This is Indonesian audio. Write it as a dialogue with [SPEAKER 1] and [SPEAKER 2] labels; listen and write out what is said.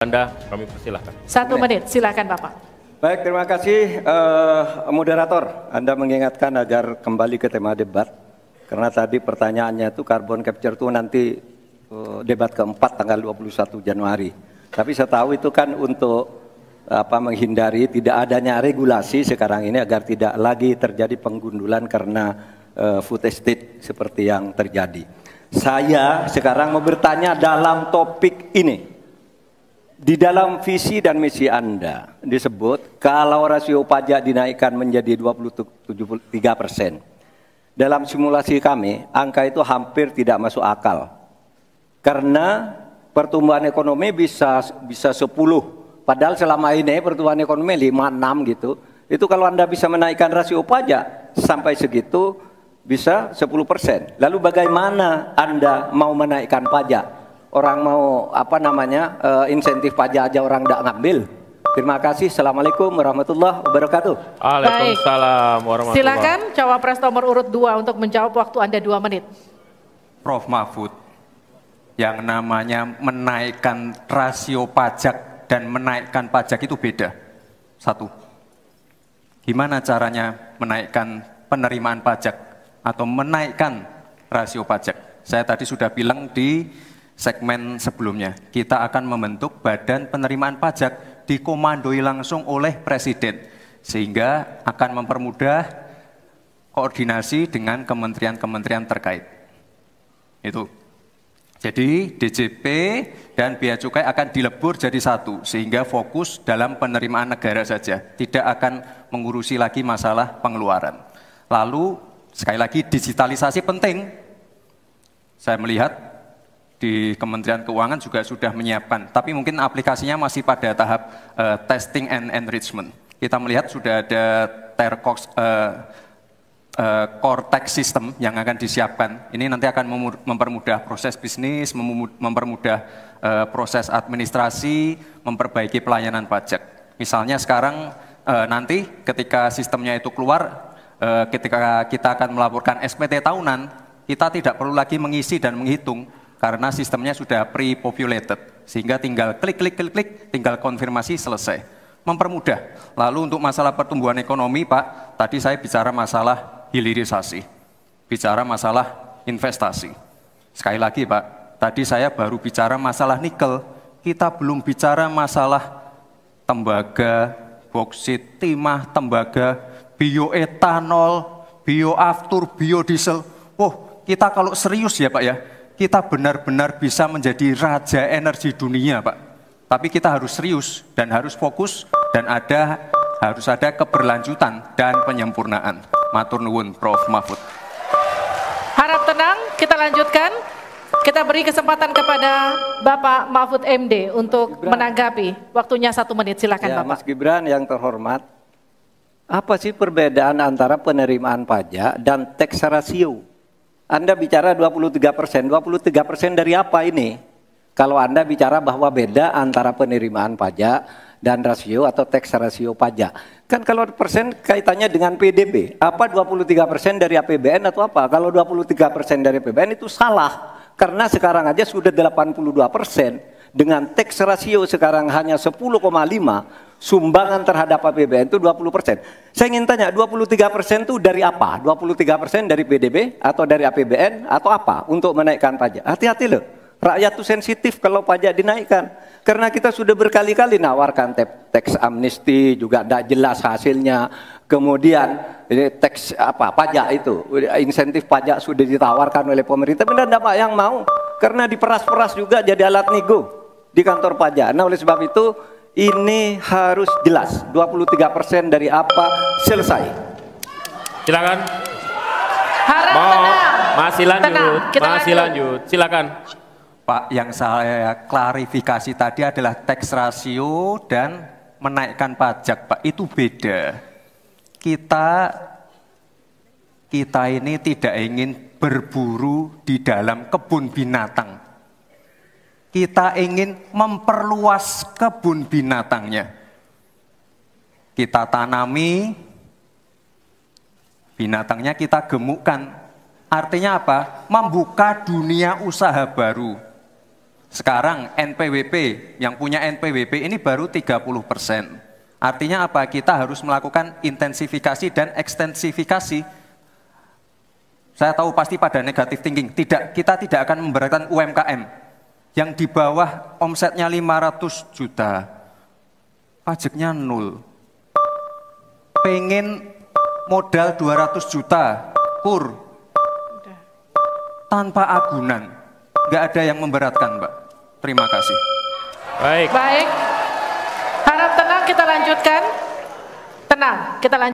[SPEAKER 1] Anda kami persilahkan.
[SPEAKER 2] 1 menit, silakan Bapak.
[SPEAKER 3] Baik, terima kasih moderator. Anda mengingatkan agar kembali ke tema debat. Karena tadi pertanyaannya itu carbon capture itu nanti debat keempat tanggal 21 Januari. Tapi saya tahu itu kan untuk menghindari tidak adanya regulasi sekarang ini agar tidak lagi terjadi penggundulan karena food estate seperti yang terjadi. Saya sekarang mau bertanya dalam topik ini. Di dalam visi dan misi Anda disebut kalau rasio pajak dinaikkan menjadi 23%. Dalam simulasi kami, angka itu hampir tidak masuk akal. Karena pertumbuhan ekonomi bisa 10. Padahal selama ini pertumbuhan ekonomi 5-6 gitu. Itu kalau Anda bisa menaikkan rasio pajak sampai segitu bisa 10%. Lalu bagaimana Anda mau menaikkan pajak? Orang mau insentif pajak aja orang tidak ngambil. Terima kasih. Assalamualaikum warahmatullahi wabarakatuh.
[SPEAKER 1] Waalaikumsalam warahmatullahi wabarakatuh.
[SPEAKER 2] Silakan Cawapres nomor urut 2 untuk menjawab, waktu Anda 2 menit.
[SPEAKER 4] Prof. Mahfud, yang namanya menaikkan rasio pajak dan menaikkan pajak itu beda. Satu, gimana caranya menaikkan penerimaan pajak atau menaikkan rasio pajak? Saya tadi sudah bilang di segmen sebelumnya, kita akan membentuk badan penerimaan pajak dikomandoi langsung oleh Presiden, sehingga akan mempermudah koordinasi dengan kementerian-kementerian terkait. Itu. Jadi DJP dan Bea Cukai akan dilebur jadi satu, sehingga fokus dalam penerimaan negara saja, tidak akan mengurusi lagi masalah pengeluaran. Lalu sekali lagi digitalisasi penting. Saya melihat di Kementerian Keuangan juga sudah menyiapkan, tapi mungkin aplikasinya masih pada tahap testing and enrichment. Kita melihat sudah ada core tax system yang akan disiapkan. Ini nanti akan mempermudah proses bisnis, mempermudah proses administrasi, memperbaiki pelayanan pajak. Misalnya sekarang nanti ketika sistemnya itu keluar, ketika kita akan melaporkan SPT tahunan, kita tidak perlu lagi mengisi dan menghitung, karena sistemnya sudah pre-populated, sehingga tinggal klik, tinggal konfirmasi, selesai. Mempermudah. Lalu untuk masalah pertumbuhan ekonomi, Pak, tadi saya bicara masalah hilirisasi, bicara masalah investasi. Sekali lagi, Pak, tadi saya baru bicara masalah nikel, kita belum bicara masalah tembaga, boksit, timah, tembaga, bioetanol, bioaftur, biodiesel. Oh, kita kalau serius ya, Pak ya, kita benar-benar bisa menjadi raja energi dunia, Pak. Tapi kita harus serius dan harus fokus dan harus ada keberlanjutan dan penyempurnaan. Matur nuwun, Prof. Mahfud.
[SPEAKER 2] Harap tenang, kita lanjutkan. Kita beri kesempatan kepada Bapak Mahfud MD untuk menanggapi. Waktunya 1 menit, silakan
[SPEAKER 3] ya,
[SPEAKER 2] Bapak.
[SPEAKER 3] Mas Gibran yang terhormat, apa sih perbedaan antara penerimaan pajak dan tax ratio? Anda bicara 23%, 23% dari apa ini? Kalau Anda bicara bahwa beda antara penerimaan pajak dan rasio atau tax ratio pajak. Kan kalau persen kaitannya dengan PDB, apa 23% dari APBN atau apa? Kalau 23% dari APBN itu salah. Karena sekarang aja sudah 82%, dengan tax ratio sekarang hanya 10,5%, sumbangan terhadap APBN itu 20%. Saya ingin tanya, 23% itu dari apa? 23% dari PDB atau dari APBN atau apa untuk menaikkan pajak? Hati-hati loh, rakyat itu sensitif kalau pajak dinaikkan. Karena kita sudah berkali-kali nawarkan tax amnesty, juga tidak jelas hasilnya. Kemudian tax pajak itu, insentif pajak sudah ditawarkan oleh pemerintah, benar tidak Pak yang mau? Karena diperas-peras juga jadi alat nego di kantor pajak. Nah oleh sebab itu, ini harus jelas, 23% dari apa, selesai.
[SPEAKER 1] Silakan.
[SPEAKER 2] Harap tenang.
[SPEAKER 1] Masih lanjut,
[SPEAKER 2] Tenang, kita
[SPEAKER 1] masih lanjut. Silakan.
[SPEAKER 4] Pak, yang saya klarifikasi tadi adalah tax ratio dan menaikkan pajak, Pak. Itu beda. Kita ini tidak ingin berburu di dalam kebun binatang. Kita ingin memperluas kebun binatangnya. Kita tanami, binatangnya kita gemukkan. Artinya apa? Membuka dunia usaha baru. Sekarang NPWP, yang punya NPWP ini baru 30%. Artinya apa? Kita harus melakukan intensifikasi dan ekstensifikasi. Saya tahu pasti pada negatif thinking. Kita tidak akan memberatkan UMKM yang di bawah omsetnya 500 juta, pajaknya 0. Pengen modal 200 juta, kur, tanpa agunan. Nggak ada yang memberatkan, Mbak. Terima kasih.
[SPEAKER 1] Baik.
[SPEAKER 2] Baik. Harap tenang, kita lanjutkan. Tenang, kita lanjutkan.